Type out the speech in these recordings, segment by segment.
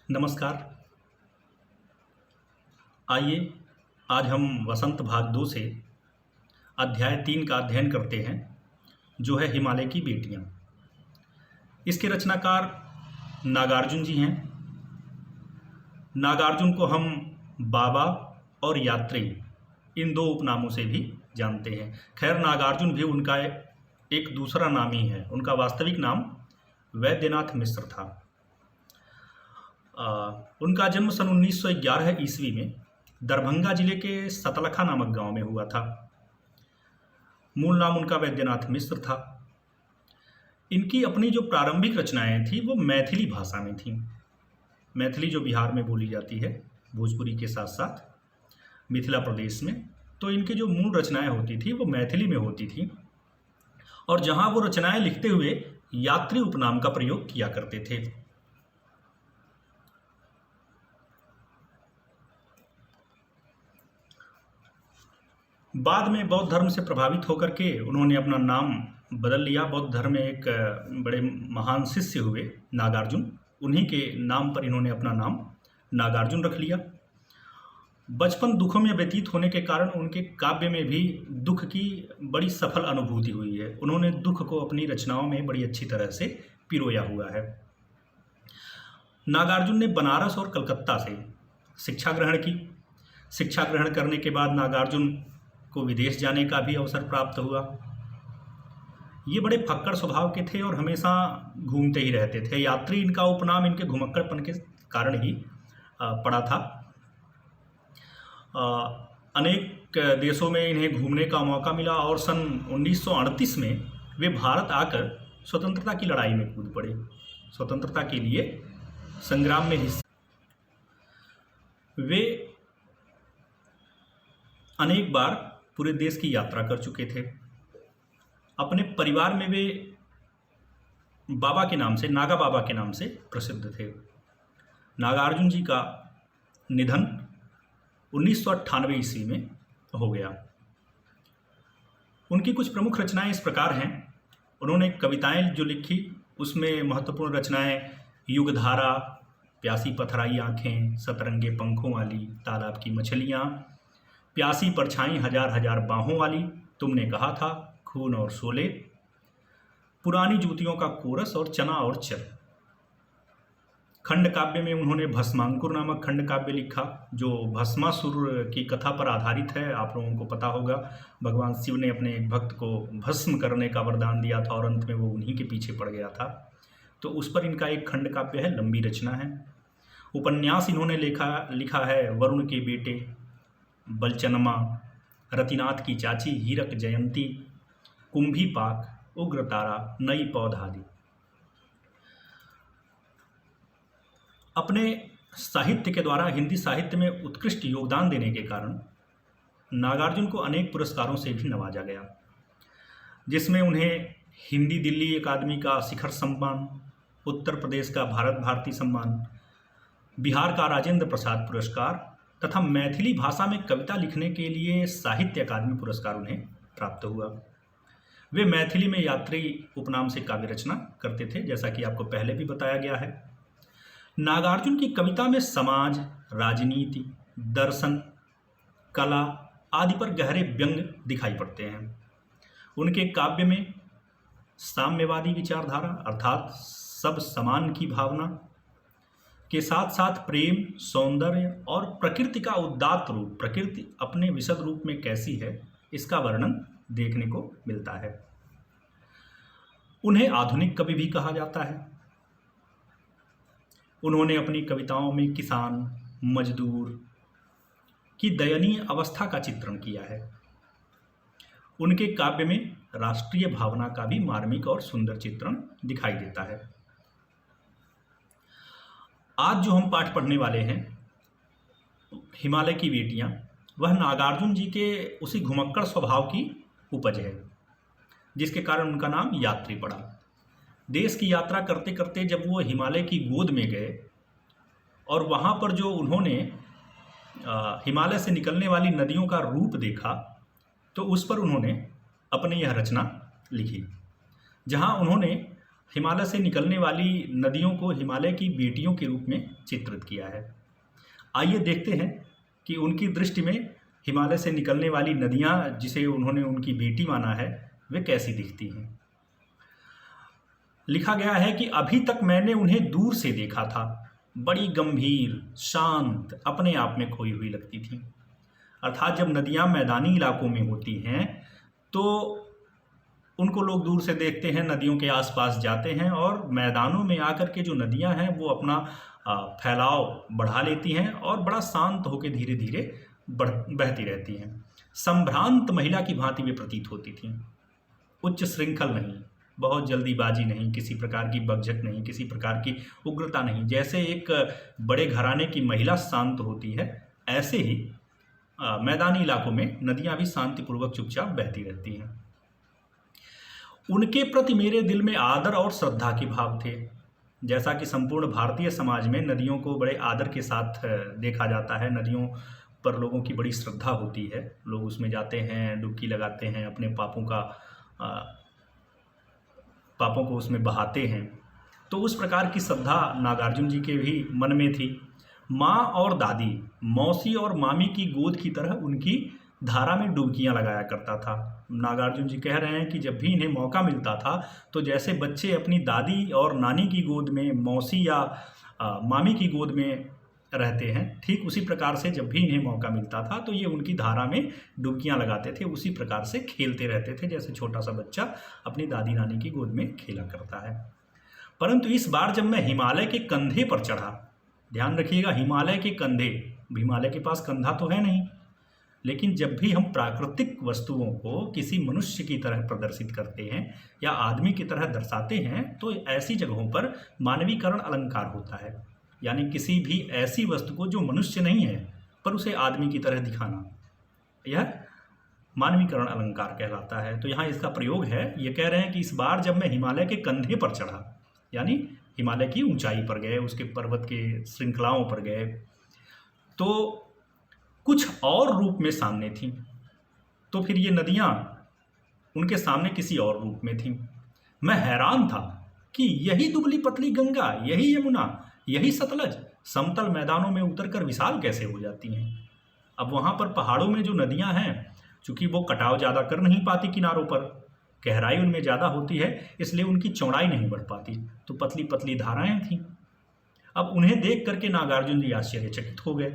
नमस्कार। आइए आज हम वसंत भाग 2 से अध्याय 3 का अध्ययन करते हैं, जो है हिमालय की बेटियां। इसके रचनाकार नागार्जुन जी हैं। नागार्जुन को हम बाबा और यात्री इन दो उपनामों से भी जानते हैं। खैर, नागार्जुन भी उनका एक दूसरा नाम ही है। उनका वास्तविक नाम वैद्यनाथ मिश्र था। उनका जन्म सन 1911 ईस्वी में दरभंगा जिले के सतलखा नामक गांव में हुआ था। मूल नाम उनका वैद्यनाथ मिश्र था। इनकी अपनी जो प्रारंभिक रचनाएं थी वो मैथिली भाषा में थीं। मैथिली जो बिहार में बोली जाती है, भोजपुरी के साथ साथ मिथिला प्रदेश में, तो इनकी जो मूल रचनाएं होती थी वो मैथिली में होती थी। और जहां वो रचनाएं लिखते हुए यात्री उपनाम का प्रयोग किया करते थे। बाद में बौद्ध धर्म से प्रभावित होकर के उन्होंने अपना नाम बदल लिया। बौद्ध धर्म में एक बड़े महान शिष्य हुए नागार्जुन, उन्हीं के नाम पर इन्होंने अपना नाम नागार्जुन रख लिया। बचपन दुखों में व्यतीत होने के कारण उनके काव्य में भी दुख की बड़ी सफल अनुभूति हुई है। उन्होंने दुख को अपनी रचनाओं में बड़ी अच्छी तरह से पिरोया हुआ है। नागार्जुन ने बनारस और कलकत्ता से शिक्षा ग्रहण की। शिक्षा ग्रहण करने के बाद नागार्जुन को विदेश जाने का भी अवसर प्राप्त हुआ। ये बड़े फक्कड़ स्वभाव के थे और हमेशा घूमते ही रहते थे। यात्री इनका उपनाम इनके घुमक्कड़पन के कारण ही पड़ा था। अनेक देशों में इन्हें घूमने का मौका मिला और सन 1938 में वे भारत आकर स्वतंत्रता की लड़ाई में कूद पड़े। स्वतंत्रता के लिए संग्राम में हिस्सा वे अनेक बार पूरे देश की यात्रा कर चुके थे। अपने परिवार में वे बाबा के नाम से, नागा बाबा के नाम से प्रसिद्ध थे। नागार्जुन जी का निधन 1998 ईस्वी में हो गया। उनकी कुछ प्रमुख रचनाएं इस प्रकार हैं। उन्होंने कविताएं जो लिखी उसमें महत्वपूर्ण रचनाएं युगधारा, प्यासी पथराई आँखें, सतरंगे पंखों वाली, तालाब की मछलियाँ, प्यासी परछाई हजार हजार बाहों वाली, तुमने कहा था, खून और शोले, पुरानी जूतियों का कोरस और चना और चल। खंड काव्य में उन्होंने भस्मांकुर नामक खंड काव्य लिखा, जो भस्मासुर की कथा पर आधारित है। आप लोगों को पता होगा, भगवान शिव ने अपने एक भक्त को भस्म करने का वरदान दिया था और अंत में वो उन्हीं के पीछे पड़ गया था। तो उस पर इनका एक खंड काव्य है, लंबी रचना है। उपन्यास इन्होंने लिखा है वरुण के बेटे, बलचनमा, रतिनाथ की चाची, हीरक जयंती, कुंभी पाक, उग्र तारा, नई पौध आदि। अपने साहित्य के द्वारा हिंदी साहित्य में उत्कृष्ट योगदान देने के कारण नागार्जुन को अनेक पुरस्कारों से भी नवाजा गया, जिसमें उन्हें हिंदी दिल्ली अकादमी का शिखर सम्मान, उत्तर प्रदेश का भारत भारती सम्मान, बिहार का राजेंद्र प्रसाद पुरस्कार तथा मैथिली भाषा में कविता लिखने के लिए साहित्य अकादमी पुरस्कार उन्हें प्राप्त हुआ। वे मैथिली में यात्री उपनाम से काव्य रचना करते थे, जैसा कि आपको पहले भी बताया गया है। नागार्जुन की कविता में समाज, राजनीति, दर्शन, कला आदि पर गहरे व्यंग दिखाई पड़ते हैं। उनके काव्य में साम्यवादी विचारधारा अर्थात सब समान की भावना के साथ साथ प्रेम, सौंदर्य और प्रकृति का उदात्त रूप, प्रकृति अपने विशद रूप में कैसी है, इसका वर्णन देखने को मिलता है। उन्हें आधुनिक कवि भी कहा जाता है। उन्होंने अपनी कविताओं में किसान, मजदूर की दयनीय अवस्था का चित्रण किया है। उनके काव्य में राष्ट्रीय भावना का भी मार्मिक और सुंदर चित्रण दिखाई देता है। आज जो हम पाठ पढ़ने वाले हैं, हिमालय की बेटियां, वह नागार्जुन जी के उसी घुमक्कड़ स्वभाव की उपज है, जिसके कारण उनका नाम यात्री पड़ा। देश की यात्रा करते करते जब वो हिमालय की गोद में गए और वहाँ पर जो उन्होंने हिमालय से निकलने वाली नदियों का रूप देखा, तो उस पर उन्होंने अपनी यह रचना लिखी, जहाँ उन्होंने हिमालय से निकलने वाली नदियों को हिमालय की बेटियों के रूप में चित्रित किया है। आइए देखते हैं कि उनकी दृष्टि में हिमालय से निकलने वाली नदियाँ, जिसे उन्होंने उनकी बेटी माना है, वे कैसी दिखती हैं। लिखा गया है कि अभी तक मैंने उन्हें दूर से देखा था, बड़ी गंभीर, शांत, अपने आप में खोई हुई लगती थी। अर्थात जब नदियाँ मैदानी इलाकों में होती हैं तो उनको लोग दूर से देखते हैं, नदियों के आसपास जाते हैं और मैदानों में आकर के जो नदियाँ हैं वो अपना फैलाव बढ़ा लेती हैं और बड़ा शांत होकर धीरे धीरे बहती रहती हैं। संभ्रांत महिला की भांति वे प्रतीत होती थीं। उच्च श्रृंखल नहीं, बहुत जल्दीबाजी नहीं, किसी प्रकार की बकझक नहीं, किसी प्रकार की उग्रता नहीं। जैसे एक बड़े घराने की महिला शांत होती है, ऐसे ही मैदानी इलाकों में नदियाँ भी शांतिपूर्वक चुपचाप बहती रहती हैं। उनके प्रति मेरे दिल में आदर और श्रद्धा के भाव थे। जैसा कि संपूर्ण भारतीय समाज में नदियों को बड़े आदर के साथ देखा जाता है, नदियों पर लोगों की बड़ी श्रद्धा होती है, लोग उसमें जाते हैं, डुबकी लगाते हैं, अपने पापों को उसमें बहाते हैं। तो उस प्रकार की श्रद्धा नागार्जुन जी के भी मन में थी। माँ और दादी, मौसी और मामी की गोद की तरह उनकी धारा में डुबकियां लगाया करता था। नागार्जुन जी कह रहे हैं कि जब भी इन्हें मौका मिलता था तो जैसे बच्चे अपनी दादी और नानी की गोद में, मौसी या मामी की गोद में रहते हैं, ठीक उसी प्रकार से जब भी इन्हें मौका मिलता था तो ये उनकी धारा में डुबकियां लगाते थे, उसी प्रकार से खेलते रहते थे जैसे छोटा सा बच्चा अपनी दादी नानी की गोद में खेला करता है। परंतु इस बार जब मैं हिमालय के कंधे पर चढ़ा, ध्यान रखिएगा, हिमालय के कंधे, हिमालय के पास कंधा तो है नहीं, लेकिन जब भी हम प्राकृतिक वस्तुओं को किसी मनुष्य की तरह प्रदर्शित करते हैं या आदमी की तरह दर्शाते हैं तो ऐसी जगहों पर मानवीकरण अलंकार होता है। यानी किसी भी ऐसी वस्तु को जो मनुष्य नहीं है पर उसे आदमी की तरह दिखाना, यह मानवीकरण अलंकार कहलाता है। तो यहाँ इसका प्रयोग है। ये कह रहे हैं कि इस बार जब मैं हिमालय के कंधे पर चढ़ा, यानी हिमालय की ऊंचाई पर गए, उसके पर्वत के श्रृंखलाओं पर गए, तो कुछ और रूप में सामने थीं। तो फिर ये नदियाँ उनके सामने किसी और रूप में थीं। मैं हैरान था कि यही दुबली पतली गंगा, यही यमुना, यही सतलज समतल मैदानों में उतरकर विशाल कैसे हो जाती हैं। अब वहाँ पर पहाड़ों में जो नदियाँ हैं, चूँकि वो कटाव ज़्यादा कर नहीं पाती किनारों पर, गहराई उनमें ज़्यादा होती है, इसलिए उनकी चौड़ाई नहीं बढ़ पाती, तो पतली पतली धाराएं थीं। अब उन्हें देख करके नागार्जुन जी आश्चर्यचकित हो गए।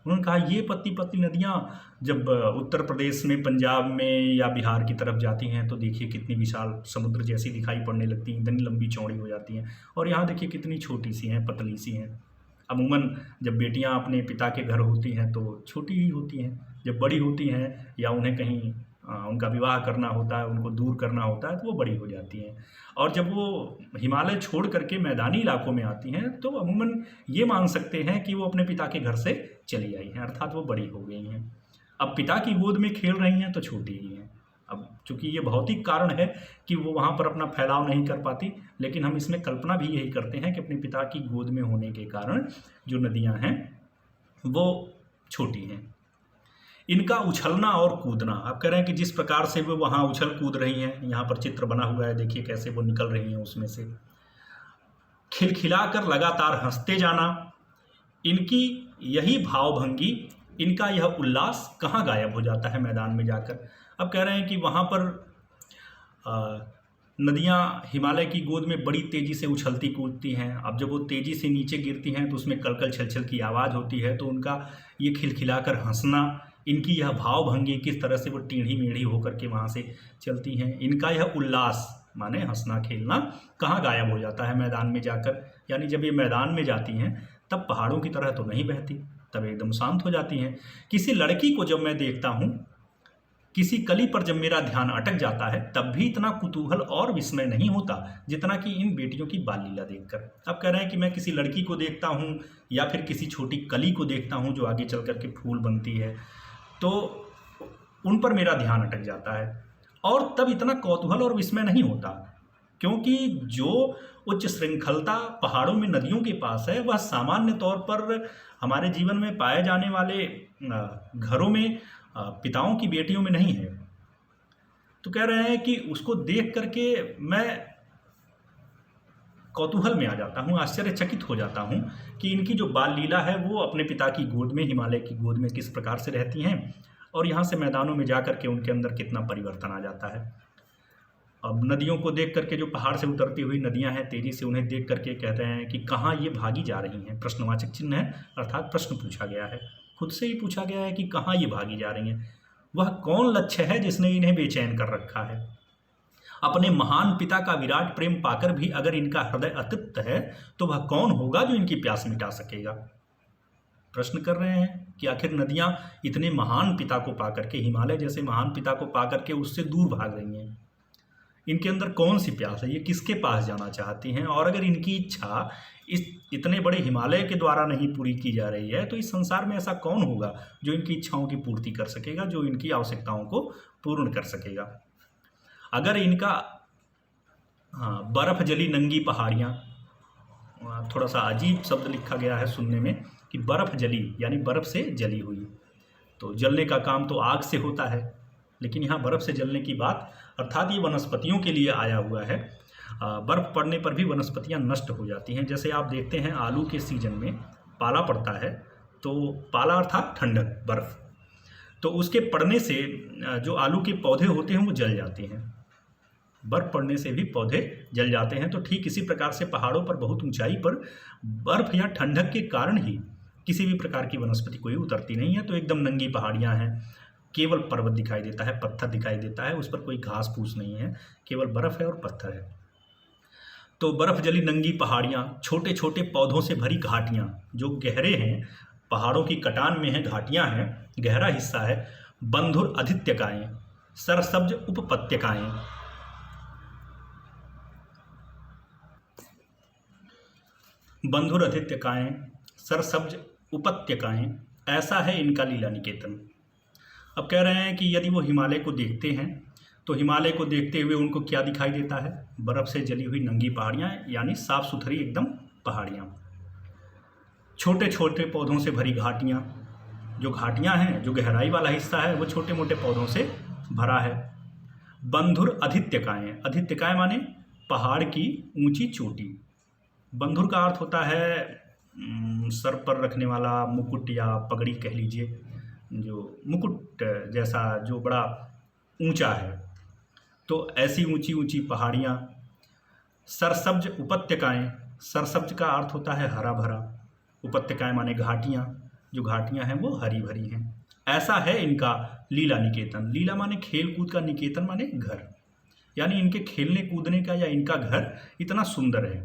उन्होंने कहा, ये पतली पतली नदियाँ जब उत्तर प्रदेश में, पंजाब में या बिहार की तरफ जाती हैं तो देखिए कितनी विशाल समुद्र जैसी दिखाई पड़ने लगती हैं, इतनी लंबी चौड़ी हो जाती हैं, और यहाँ देखिए कितनी छोटी सी हैं, पतली सी हैं। अमूमन जब बेटियाँ अपने पिता के घर होती हैं तो छोटी ही होती हैं, जब बड़ी होती हैं या उन्हें कहीं उनका विवाह करना होता है, उनको दूर करना होता है, तो वो बड़ी हो जाती हैं। और जब वो हिमालय छोड़ करके मैदानी इलाकों में आती हैं तो अमूमन ये मान सकते हैं कि वो अपने पिता के घर से चली आई हैं, अर्थात वो बड़ी हो गई हैं। अब पिता की गोद में खेल रही हैं तो छोटी ही हैं। अब चूँकि ये भौतिक कारण है कि वो वहाँ पर अपना फैलाव नहीं कर पाती, लेकिन हम इसमें कल्पना भी यही करते हैं कि अपने पिता की गोद में होने के कारण जो नदियाँ हैं वो छोटी हैं। इनका उछलना और कूदना, आप कह रहे हैं कि जिस प्रकार से वो वहाँ उछल कूद रही हैं, यहाँ पर चित्र बना हुआ है, देखिए कैसे वो निकल रही हैं उसमें से, खिलखिलाकर लगातार हंसते जाना, इनकी यही भावभंगी, इनका यह उल्लास कहाँ गायब हो जाता है मैदान में जाकर। अब कह रहे हैं कि वहाँ पर नदियाँ हिमालय की गोद में बड़ी तेज़ी से उछलती कूदती हैं। अब जब वो तेज़ी से नीचे गिरती हैं तो उसमें कलकल छलछल की आवाज़ होती है, तो उनका ये खिलखिलाकर हंसना, इनकी यह भावभंगी, किस तरह से वो टेढ़ी मेढ़ी होकर के वहाँ से चलती हैं, इनका यह उल्लास माने हंसना खेलना कहाँ गायब हो जाता है मैदान में जाकर। यानी जब ये मैदान में जाती हैं तब पहाड़ों की तरह तो नहीं बहती, तब एकदम शांत हो जाती हैं। किसी लड़की को जब मैं देखता हूँ, किसी कली पर जब मेरा ध्यान अटक जाता है, तब भी इतना कुतूहल और विस्मय नहीं होता जितना कि इन बेटियों की बाल लीला देखकर। अब कह रहे हैं कि मैं किसी लड़की को देखता हूँ या फिर किसी छोटी कली को देखता हूँ जो आगे चल कर के फूल बनती है, तो उन पर मेरा ध्यान अटक जाता है, और तब इतना कौतूहल और विस्मय नहीं होता, क्योंकि जो उच्च श्रृंखलता पहाड़ों में नदियों के पास है वह सामान्य तौर पर हमारे जीवन में पाए जाने वाले घरों में पिताओं की बेटियों में नहीं है। तो कह रहे हैं कि उसको देख करके मैं कौतूहल में आ जाता हूँ, आश्चर्यचकित हो जाता हूँ कि इनकी जो बाल लीला है वो अपने पिता की गोद में, हिमालय की गोद में किस प्रकार से रहती हैं और यहाँ से मैदानों में जा कर के उनके अंदर कितना परिवर्तन आ जाता है। अब नदियों को देख करके, जो पहाड़ से उतरती हुई नदियां हैं, तेजी से उन्हें देख करके कहते हैं कि कहाँ ये भागी जा रही हैं। प्रश्नवाचक चिन्ह है, अर्थात प्रश्न पूछा गया है, खुद से ही पूछा गया है कि कहाँ ये भागी जा रही हैं। वह कौन लक्ष्य है जिसने इन्हें बेचैन कर रखा है? अपने महान पिता का विराट प्रेम पाकर भी अगर इनका हृदय अतृप्त है तो वह कौन होगा जो इनकी प्यास मिटा सकेगा? प्रश्न कर रहे हैं कि आखिर नदियां इतने महान पिता को पाकर के, हिमालय जैसे महान पिता को पाकर के उससे दूर भाग रही हैं। इनके अंदर कौन सी प्यास है? ये किसके पास जाना चाहती हैं? और अगर इनकी इच्छा इस इतने बड़े हिमालय के द्वारा नहीं पूरी की जा रही है तो इस संसार में ऐसा कौन होगा जो इनकी इच्छाओं की पूर्ति कर सकेगा, जो इनकी आवश्यकताओं को पूर्ण कर सकेगा? अगर इनका बर्फ जली नंगी पहाड़ियाँ, थोड़ा सा अजीब शब्द लिखा गया है सुनने में कि बर्फ जली, यानी बर्फ़ से जली हुई। तो जलने का काम तो आग से होता है, लेकिन यहाँ बर्फ़ से जलने की बात, अर्थात ये वनस्पतियों के लिए आया हुआ है। बर्फ़ पड़ने पर भी वनस्पतियाँ नष्ट हो जाती हैं। जैसे आप देखते हैं आलू के सीजन में पाला पड़ता है, तो पाला अर्थात ठंडक, बर्फ़, तो उसके पड़ने से जो आलू के पौधे होते हैं वो जल जाते हैं। बर्फ़ पड़ने से भी पौधे जल जाते हैं। तो ठीक इसी प्रकार से पहाड़ों पर बहुत ऊंचाई पर बर्फ़ या ठंडक के कारण ही किसी भी प्रकार की वनस्पति कोई उतरती नहीं है। तो एकदम नंगी पहाड़ियाँ हैं, केवल पर्वत दिखाई देता है, पत्थर दिखाई देता है, उस पर कोई घास फूस नहीं है, केवल बर्फ़ है और पत्थर है। तो बर्फ़ जली नंगी पहाड़ियाँ, छोटे छोटे पौधों से भरी घाटियाँ जो गहरे हैं, पहाड़ों की कटान में है, घाटियाँ हैं, गहरा हिस्सा है। बंधुर आदित्यकाएँ, सरसब्ज उपपत्यकाएँ, बंधुर आदित्यकाएँ, सरसब्ज उपत्यकाएँ, ऐसा है इनका लीला निकेतन। अब कह रहे हैं कि यदि वो हिमालय को देखते हैं तो हिमालय को देखते हुए उनको क्या दिखाई देता है? बर्फ़ से जली हुई नंगी पहाड़ियाँ, यानी साफ़ सुथरी एकदम पहाड़ियाँ, छोटे छोटे पौधों से भरी घाटियाँ, जो घाटियाँ हैं, जो गहराई वाला हिस्सा है वो छोटे मोटे पौधों से भरा है। बंधुर आदित्यकाएँ, आदित्यकाएँ माने पहाड़ की ऊंची चोटी। बंधुर का अर्थ होता है सर पर रखने वाला मुकुट या पगड़ी कह लीजिए, जो मुकुट जैसा, जो बड़ा ऊंचा है। तो ऐसी ऊंची ऊंची पहाड़ियाँ। सरसब्ज उपत्यकाएँ, सरसब्ज का अर्थ होता है हरा भरा, उपत्यकाएँ माने घाटियाँ, जो घाटियाँ हैं वो हरी भरी हैं। ऐसा है इनका लीला निकेतन। लीला माने खेल कूद का, निकेतन माने घर, यानी इनके खेलने कूदने का या इनका घर इतना सुंदर है,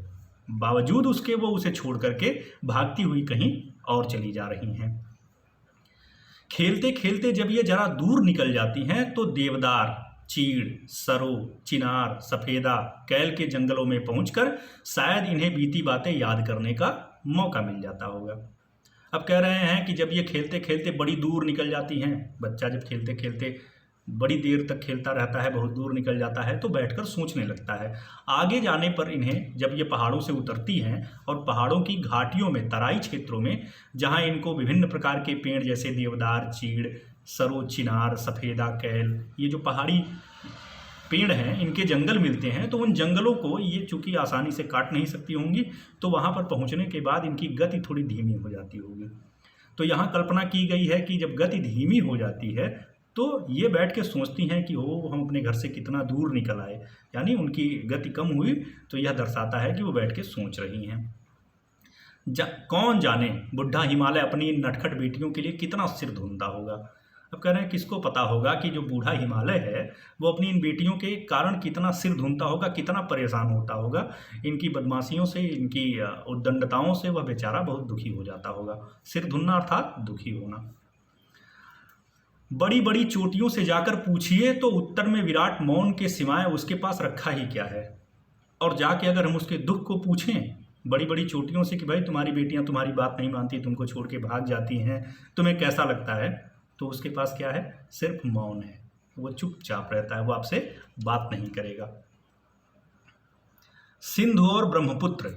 बावजूद उसके वो उसे छोड़ करके भागती हुई कहीं और चली जा रही हैं। खेलते खेलते जब ये जरा दूर निकल जाती हैं तो देवदार, चीड़, सरो, चिनार, सफ़ेदा, कैल के जंगलों में पहुंचकर शायद इन्हें बीती बातें याद करने का मौका मिल जाता होगा। अब कह रहे हैं कि जब ये खेलते खेलते बड़ी दूर निकल जाती हैं, बच्चा जब खेलते खेलते बड़ी देर तक खेलता रहता है, बहुत दूर निकल जाता है तो बैठकर सोचने लगता है। आगे जाने पर इन्हें, जब ये पहाड़ों से उतरती हैं और पहाड़ों की घाटियों में, तराई क्षेत्रों में, जहाँ इनको विभिन्न प्रकार के पेड़ जैसे देवदार, चीड़, सरो, चिनार, सफ़ेदा, कैल, ये जो पहाड़ी पेड़ हैं, इनके जंगल मिलते हैं, तो उन जंगलों को ये चूँकि आसानी से काट नहीं सकती होंगी, तो वहाँ पर पहुँचने के बाद इनकी गति थोड़ी धीमी हो जाती होगी। तो यहाँ कल्पना की गई है कि जब गति धीमी हो जाती है तो ये बैठ के सोचती हैं कि ओ, हम अपने घर से कितना दूर निकल आए, यानी उनकी गति कम हुई। तो यह दर्शाता है कि वो बैठ के सोच रही हैं। कौन जाने बुढ़ा हिमालय अपनी नटखट बेटियों के लिए कितना सिर धुनता होगा। अब कह रहे हैं किसको पता होगा कि जो बूढ़ा हिमालय है वो अपनी इन बेटियों के कारण कितना सिर धुनता होगा, कितना परेशान होता होगा। इनकी बदमाशियों से, इनकी उद्दंडताओं से वह बेचारा बहुत दुखी हो जाता होगा। सिर धुनना अर्थात दुखी होना। बड़ी बड़ी चोटियों से जाकर पूछिए तो उत्तर में विराट मौन के सिवाय उसके पास रखा ही क्या है। और जाके अगर हम उसके दुख को पूछें बड़ी बड़ी चोटियों से कि भाई तुम्हारी बेटियां तुम्हारी बात नहीं मानती, तुमको छोड़ के भाग जाती हैं, तुम्हें कैसा लगता है, तो उसके पास क्या है? सिर्फ मौन है। वो चुपचाप रहता है, वो आपसे बात नहीं करेगा। सिंधु और ब्रह्मपुत्र,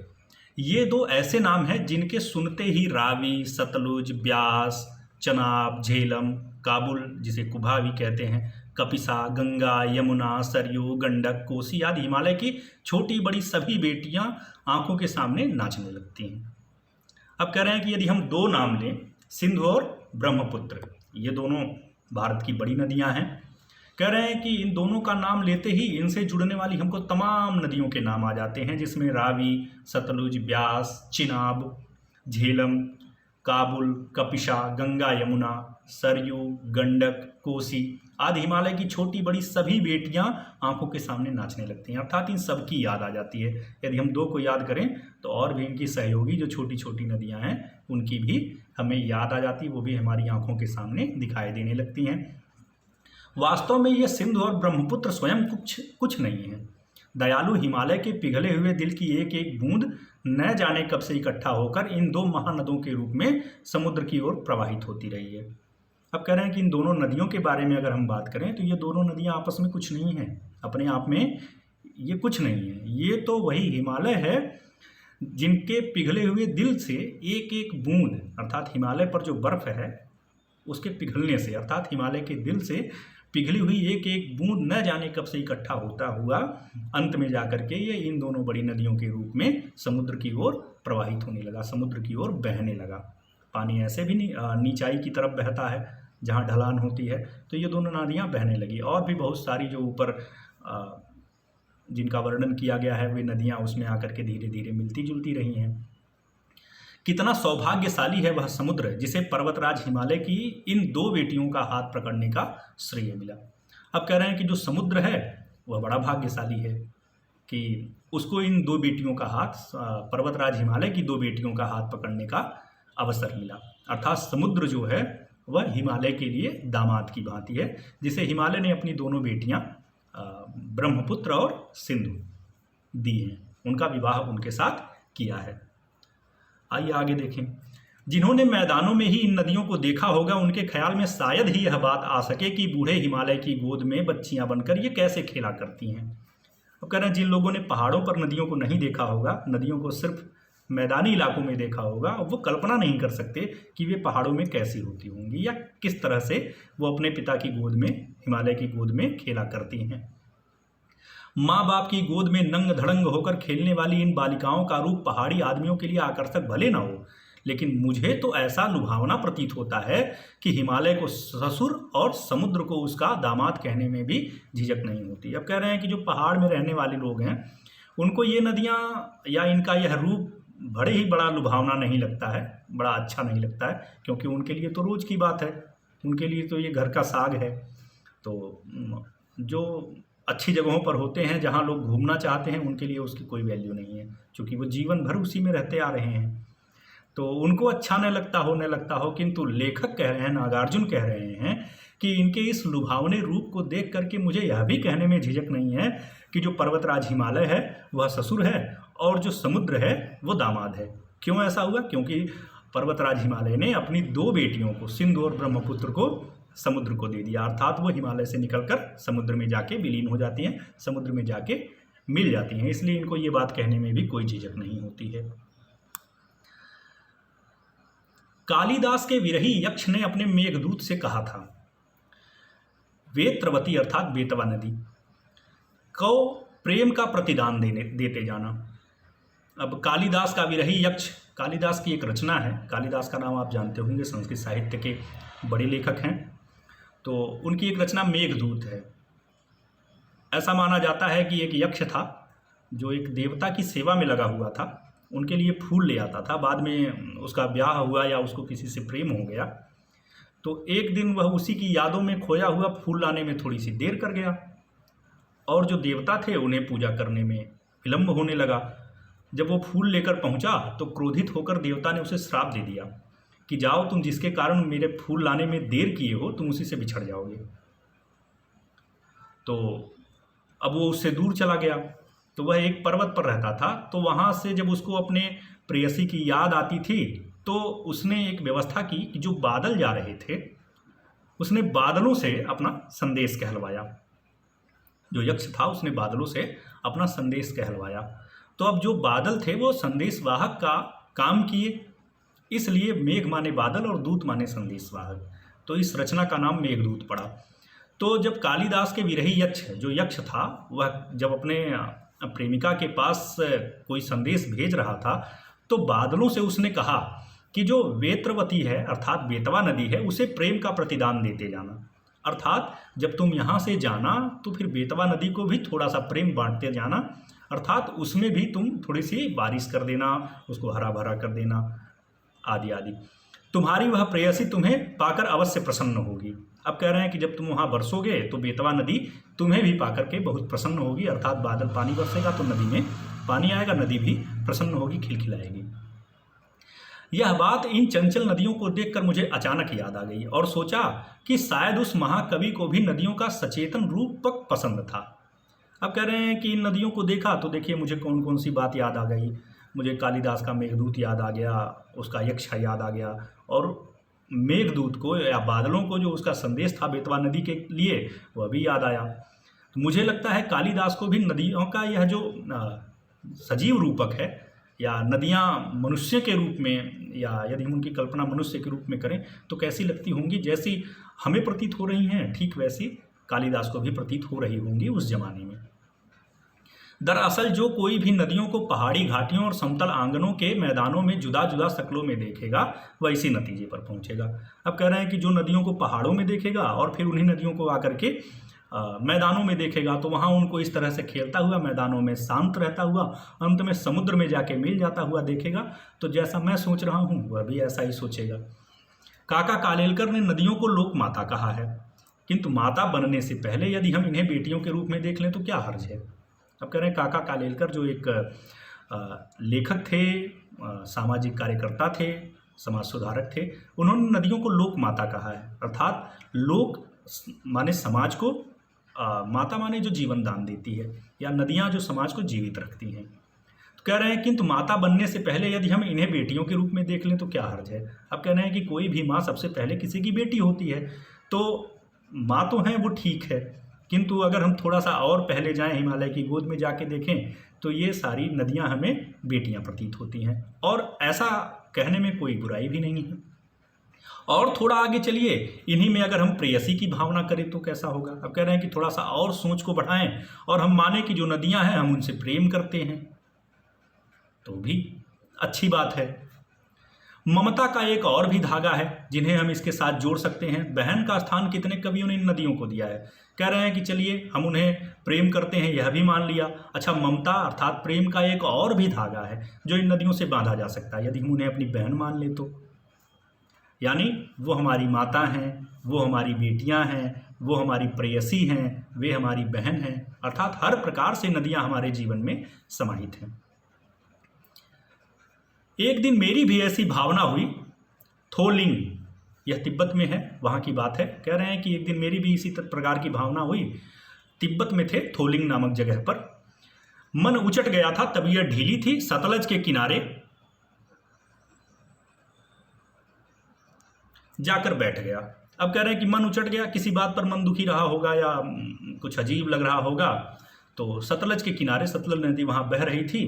ये दो ऐसे नाम हैं जिनके सुनते ही रावी, सतलुज, ब्यास, चनाब, झेलम, काबुल जिसे कुभा भी कहते हैं, कपिसा, गंगा, यमुना, सरयू, गंडक, कोसी आदि हिमालय की छोटी बड़ी सभी बेटियां आंखों के सामने नाचने लगती हैं। अब कह रहे हैं कि यदि हम दो नाम लें, सिंधु और ब्रह्मपुत्र, ये दोनों भारत की बड़ी नदियां हैं। कह रहे हैं कि इन दोनों का नाम लेते ही इनसे जुड़ने वाली हमको तमाम नदियों के नाम आ जाते हैं, जिसमें रावी, सतलुज, ब्यास, चिनाब, झेलम, काबुल, कपिशा, गंगा, यमुना, सरयू, गंडक, कोसी आदि हिमालय की छोटी बड़ी सभी बेटियां आंखों के सामने नाचने लगती हैं। अर्थात इन सब की याद आ जाती है। यदि हम दो को याद करें तो और भी इनकी सहयोगी जो छोटी छोटी नदियां हैं उनकी भी हमें याद आ जाती है, वो भी हमारी आंखों के सामने दिखाई देने लगती हैं। वास्तव में ये सिंधु और ब्रह्मपुत्र स्वयं कुछ नहीं है। दयालु हिमालय के पिघले हुए दिल की एक एक बूंद न जाने कब से इकट्ठा होकर इन दो महानदों के रूप में समुद्र की ओर प्रवाहित होती रही है। अब कह रहे हैं कि इन दोनों नदियों के बारे में अगर हम बात करें तो ये दोनों नदियां आपस में कुछ नहीं हैं, अपने आप में ये कुछ नहीं है। ये तो वही हिमालय है जिनके पिघले हुए दिल से एक एक बूंद, अर्थात हिमालय पर जो बर्फ है उसके पिघलने से, अर्थात हिमालय के दिल से पिघली हुई एक एक बूंद न जाने कब से इकट्ठा होता हुआ अंत में जाकर के ये इन दोनों बड़ी नदियों के रूप में समुद्र की ओर प्रवाहित होने लगा, समुद्र की ओर बहने लगा। पानी ऐसे भी नीचाई की तरफ बहता है जहाँ ढलान होती है, तो ये दोनों नदियाँ बहने लगी। और भी बहुत सारी जो ऊपर जिनका वर्णन किया गया है वे नदियाँ उसमें आकर के धीरे धीरे मिलती जुलती रही हैं। कितना सौभाग्यशाली है वह समुद्र जिसे पर्वतराज हिमालय की इन दो बेटियों का हाथ पकड़ने का श्रेय मिला। अब कह रहे हैं कि जो समुद्र है वह बड़ा भाग्यशाली है कि उसको इन दो बेटियों का हाथ, पर्वतराज हिमालय की दो बेटियों का हाथ पकड़ने का अवसर मिला। अर्थात समुद्र जो है वह हिमालय के लिए दामाद की भांति है, जिसे हिमालय ने अपनी दोनों बेटियां ब्रह्मपुत्र और सिंधु दी हैं, उनका विवाह उनके साथ किया है। आइए आगे देखें। जिन्होंने मैदानों में ही इन नदियों को देखा होगा उनके ख्याल में शायद ही यह बात आ सके कि बूढ़े हिमालय की गोद में बच्चियां बनकर ये कैसे खेला करती हैं। अब कह रहे हैं जिन लोगों ने पहाड़ों पर नदियों को नहीं देखा होगा, नदियों को सिर्फ मैदानी इलाकों में देखा होगा, वो कल्पना नहीं कर सकते कि वे पहाड़ों में कैसी होती होंगी या किस तरह से वो अपने पिता की गोद में, हिमालय की गोद में खेला करती हैं। माँ बाप की गोद में नंग धड़ंग होकर खेलने वाली इन बालिकाओं का रूप पहाड़ी आदमियों के लिए आकर्षक भले ना हो, लेकिन मुझे तो ऐसा लुभावना प्रतीत होता है कि हिमालय को ससुर और समुद्र को उसका दामाद कहने में भी झिझक नहीं होती। अब कह रहे हैं कि जो पहाड़ में रहने वाले लोग हैं उनको ये नदियाँ या इनका यह रूप बड़ा लुभावना नहीं लगता है, बड़ा अच्छा नहीं लगता है, क्योंकि उनके लिए तो रोज़ की बात है, उनके लिए तो ये घर का साग है। तो जो अच्छी जगहों पर होते हैं जहाँ लोग घूमना चाहते हैं उनके लिए उसकी कोई वैल्यू नहीं है, क्योंकि वो जीवन भर उसी में रहते आ रहे हैं। तो उनको अच्छा न लगता हो, किंतु लेखक कह रहे हैं, नागार्जुन कह रहे हैं कि इनके इस लुभावने रूप को देख करके मुझे यह भी कहने में झिझक नहीं है कि जो पर्वतराज हिमालय है वह ससुर है और जो समुद्र है वो दामाद है। क्यों ऐसा हुआ? क्योंकि पर्वतराज हिमालय ने अपनी दो बेटियों को, सिंधु और ब्रह्मपुत्र को, समुद्र को दे दिया। अर्थात वो हिमालय से निकलकर समुद्र में जाके विलीन हो जाती हैं, समुद्र में जाके मिल जाती हैं, इसलिए इनको ये बात कहने में भी कोई झिझक नहीं होती है। कालिदास के विरही यक्ष ने अपने मेघदूत से कहा था, वेत्रवती अर्थात बेतवा नदी को प्रेम का प्रतिदान देते जाना। अब कालिदास का विरही यक्ष, कालिदास की एक रचना है, कालिदास का नाम आप जानते होंगे, संस्कृत साहित्य के बड़े लेखक हैं। तो उनकी एक रचना मेघदूत है। ऐसा माना जाता है कि एक यक्ष था जो एक देवता की सेवा में लगा हुआ था, उनके लिए फूल ले आता था। बाद में उसका ब्याह हुआ या उसको किसी से प्रेम हो गया, तो एक दिन वह उसी की यादों में खोया हुआ फूल लाने में थोड़ी सी देर कर गया और जो देवता थे उन्हें पूजा करने में विलम्ब होने लगा। जब वो फूल लेकर पहुंचा तो क्रोधित होकर देवता ने उसे श्राप दे दिया कि जाओ, तुम जिसके कारण मेरे फूल लाने में देर किए हो तुम उसी से बिछड़ जाओगे। तो अब वो उससे दूर चला गया। तो वह एक पर्वत पर रहता था, तो वहाँ से जब उसको अपने प्रेयसी की याद आती थी तो उसने एक व्यवस्था की कि जो बादल जा रहे थे उसने बादलों से अपना संदेश कहलवाया। जो यक्ष था उसने बादलों से अपना संदेश कहलवाया। तो अब जो बादल थे वो संदेशवाहक का काम किए, इसलिए मेघ माने बादल और दूत माने संदेशवाहक। तो इस रचना का नाम मेघदूत पड़ा। तो जब कालिदास के विरही यक्ष, जो यक्ष था, वह जब अपने प्रेमिका के पास कोई संदेश भेज रहा था तो बादलों से उसने कहा कि जो वेत्रवती है अर्थात बेतवा नदी है उसे प्रेम का प्रतिदान देते जाना, अर्थात जब तुम यहाँ से जाना तो फिर बेतवा नदी को भी थोड़ा सा प्रेम बांटते जाना, अर्थात उसमें भी तुम थोड़ी सी बारिश कर देना, उसको हरा भरा कर देना, आदि आदि। तुम्हारी वह प्रेयसी तुम्हें पाकर अवश्य प्रसन्न होगी। अब कह रहे हैं कि जब तुम वहाँ बरसोगे तो बेतवा नदी तुम्हें भी पाकर के बहुत प्रसन्न होगी, अर्थात बादल पानी बरसेगा तो नदी में पानी आएगा, नदी भी प्रसन्न होगी, खिलखिलाएगी। यह बात इन चंचल नदियों को देखकर मुझे अचानक याद आ गई और सोचा कि शायद उस महाकवि को भी नदियों का सचेतन रूपक पसंद था। अब कह रहे हैं कि इन नदियों को देखा तो देखिए मुझे कौन कौन सी बात याद आ गई। मुझे कालिदास का मेघदूत याद आ गया, उसका यक्ष याद आ गया, और मेघदूत को या बादलों को जो उसका संदेश था बेतवा नदी के लिए वह भी याद आया। तो मुझे लगता है कालिदास को भी नदियों का यह जो सजीव रूपक है, या नदियाँ मनुष्य के रूप में, या यदि हम उनकी कल्पना मनुष्य के रूप में करें तो कैसी लगती होंगी, जैसी हमें प्रतीत हो रही हैं ठीक वैसी कालिदास को भी प्रतीत हो रही होंगी उस जमाने में। दरअसल जो कोई भी नदियों को पहाड़ी घाटियों और समतल आंगनों के मैदानों में जुदा जुदा शक्लों में देखेगा वह इसी नतीजे पर पहुंचेगा। अब कह रहे हैं कि जो नदियों को पहाड़ों में देखेगा और फिर उन्हीं नदियों को आकर के मैदानों में देखेगा तो वहाँ उनको इस तरह से खेलता हुआ, मैदानों में शांत रहता हुआ, अंत में समुद्र में जाके मिल जाता हुआ देखेगा। तो जैसा मैं सोच रहा हूँ वह भी ऐसा ही सोचेगा। काका कालेलकर ने नदियों को लोक माता कहा है, किंतु माता बनने से पहले यदि हम इन्हें बेटियों के रूप में देख लें तो क्या हर्ज है। अब कह रहे हैं काका कालेलकर जो एक लेखक थे, सामाजिक कार्यकर्ता थे, समाज सुधारक थे, उन्होंने नदियों को लोक माता कहा है, अर्थात लोक माने समाज को, माता माने जो जीवन दान देती है, या नदियाँ जो समाज को जीवित रखती हैं। तो कह रहे हैं किंतु माता बनने से पहले यदि हम इन्हें बेटियों के रूप में देख लें तो क्या हर्ज है। अब कह रहे हैं कि कोई भी माँ सबसे पहले किसी की बेटी होती है, तो माँ तो हैं वो ठीक है, किंतु अगर हम थोड़ा सा और पहले जाएं, हिमालय की गोद में जाके देखें तो ये सारी नदियां हमें बेटियां प्रतीत होती हैं, और ऐसा कहने में कोई बुराई भी नहीं है। और थोड़ा आगे चलिए, इन्हीं में अगर हम प्रेयसी की भावना करें तो कैसा होगा। अब कह रहे हैं कि थोड़ा सा और सोच को बढ़ाएं और हम माने कि जो नदियां हैं हम उनसे प्रेम करते हैं तो भी अच्छी बात है। ममता का एक और भी धागा है जिन्हें हम इसके साथ जोड़ सकते हैं। बहन का स्थान कितने कवियों ने इन नदियों को दिया है। कह रहे हैं कि चलिए हम उन्हें प्रेम करते हैं, यह भी मान लिया। अच्छा, ममता अर्थात प्रेम का एक और भी धागा है जो इन नदियों से बांधा जा सकता है यदि हम उन्हें अपनी बहन मान ले तो। यानी वो हमारी माता हैं, वो हमारी बेटियां हैं, वो हमारी प्रेयसी हैं, वे हमारी बहन हैं, अर्थात हर प्रकार से नदियां हमारे जीवन में समाहित हैं। एक दिन मेरी भी ऐसी भावना हुई। थोलिंग, यह तिब्बत में है, वहाँ की बात है। कह रहे हैं कि एक दिन मेरी भी इसी प्रकार की भावना हुई। तिब्बत में थे, थोलिंग नामक जगह पर। मन उचट गया था, तबीयत ढीली थी, सतलज के किनारे जाकर बैठ गया। अब कह रहे हैं कि मन उचट गया, किसी बात पर मन दुखी रहा होगा या कुछ अजीब लग रहा होगा, तो सतलज के किनारे, सतलज नदी वहाँ बह रही थी,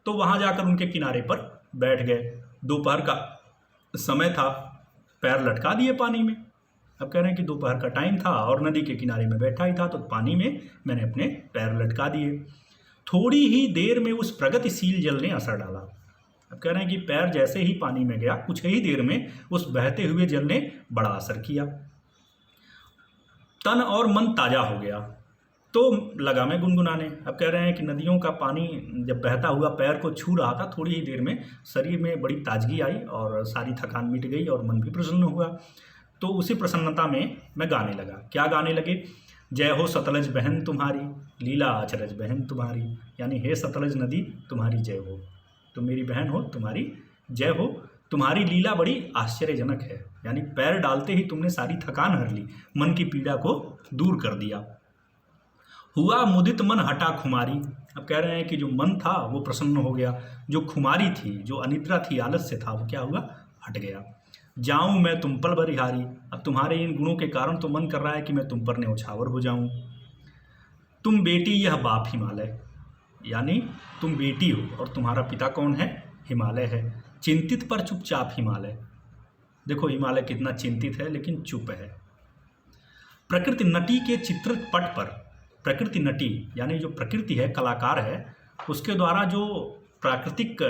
तो वहाँ जाकर उनके किनारे पर बैठ गए। दोपहर का समय था, पैर लटका दिए पानी में। अब कह रहे हैं कि दोपहर का टाइम था और नदी के किनारे में बैठा ही था, तो पानी में मैंने अपने पैर लटका दिए। थोड़ी ही देर में उस प्रगतिशील जल ने असर डाला। अब कह रहे हैं कि पैर जैसे ही पानी में गया, कुछ ही देर में उस बहते हुए जल ने बड़ा असर किया। तन और मन ताजा हो गया, तो लगा मैं गुनगुनाने। अब कह रहे हैं कि नदियों का पानी जब बहता हुआ पैर को छू रहा था, थोड़ी ही देर में शरीर में बड़ी ताजगी आई और सारी थकान मिट गई और मन भी प्रसन्न हुआ। तो उसी प्रसन्नता में मैं गाने लगा। क्या गाने लगे? जय हो सतलज बहन तुम्हारी, लीला अचरज बहन तुम्हारी। यानी हे सतलज नदी तुम्हारी जय हो, तुम मेरी बहन हो, तुम्हारी जय हो, तुम्हारी लीला बड़ी आश्चर्यजनक है। यानी पैर डालते ही तुमने सारी थकान हर ली, मन की पीड़ा को दूर कर दिया। हुआ मुदित मन हटा खुमारी। अब कह रहे हैं कि जो मन था वो प्रसन्न हो गया, जो खुमारी थी, जो अनिद्रा थी, आलस्य था, वो क्या हुआ? हट गया। जाऊं मैं तुम पर बरिहारी। अब तुम्हारे इन गुणों के कारण तो मन कर रहा है कि मैं तुम पर न्यौछावर हो जाऊं। तुम बेटी यह बाप हिमालय, यानी तुम बेटी हो और तुम्हारा पिता कौन है? हिमालय है। चिंतित पर चुपचाप हिमालय। देखो हिमालय कितना चिंतित है लेकिन चुप है। प्रकृति नटी के चित्रित पट पर, प्रकृति नटी यानी जो प्रकृति है, कलाकार है, उसके द्वारा जो प्राकृतिक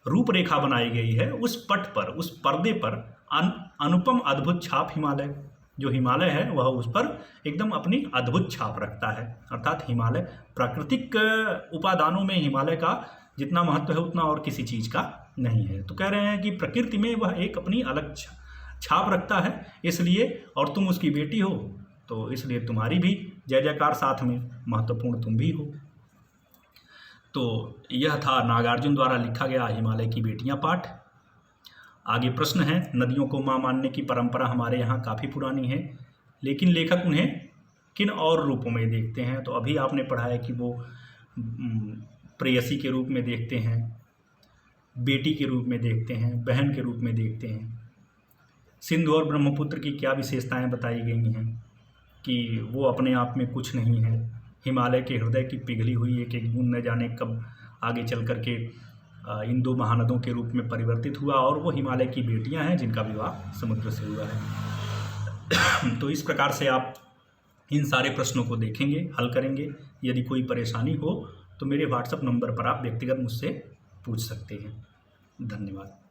रूपरेखा बनाई गई है, उस पट पर, उस पर्दे पर अनुपम अद्भुत छाप हिमालय, जो हिमालय है वह उस पर एकदम अपनी अद्भुत छाप रखता है। अर्थात हिमालय, प्राकृतिक उपादानों में हिमालय का जितना महत्व है उतना और किसी चीज़ का नहीं है। तो कह रहे हैं कि प्रकृति में वह एक अपनी अलग छाप रखता है, इसलिए, और तुम उसकी बेटी हो तो इसलिए तुम्हारी भी जय जयकार साथ में, महत्वपूर्ण तुम भी हो। तो यह था नागार्जुन द्वारा लिखा गया हिमालय की बेटियां पाठ। आगे प्रश्न है, नदियों को मां मानने की परंपरा हमारे यहाँ काफ़ी पुरानी है, लेकिन लेखक उन्हें किन और रूपों में देखते हैं? तो अभी आपने पढ़ा है कि वो प्रेयसी के रूप में देखते हैं, बेटी के रूप में देखते हैं, बहन के रूप में देखते हैं। सिंधु और ब्रह्मपुत्र की क्या विशेषताएं बताई गई हैं कि वो अपने आप में कुछ नहीं है, हिमालय के हृदय की पिघली हुई एक एक बूंद न जाने कब आगे चल कर के इन दो महानदों के रूप में परिवर्तित हुआ, और वो हिमालय की बेटियां हैं जिनका विवाह समुद्र से हुआ है। तो इस प्रकार से आप इन सारे प्रश्नों को देखेंगे, हल करेंगे। यदि कोई परेशानी हो तो मेरे व्हाट्सएप नंबर पर आप व्यक्तिगत मुझसे पूछ सकते हैं। धन्यवाद।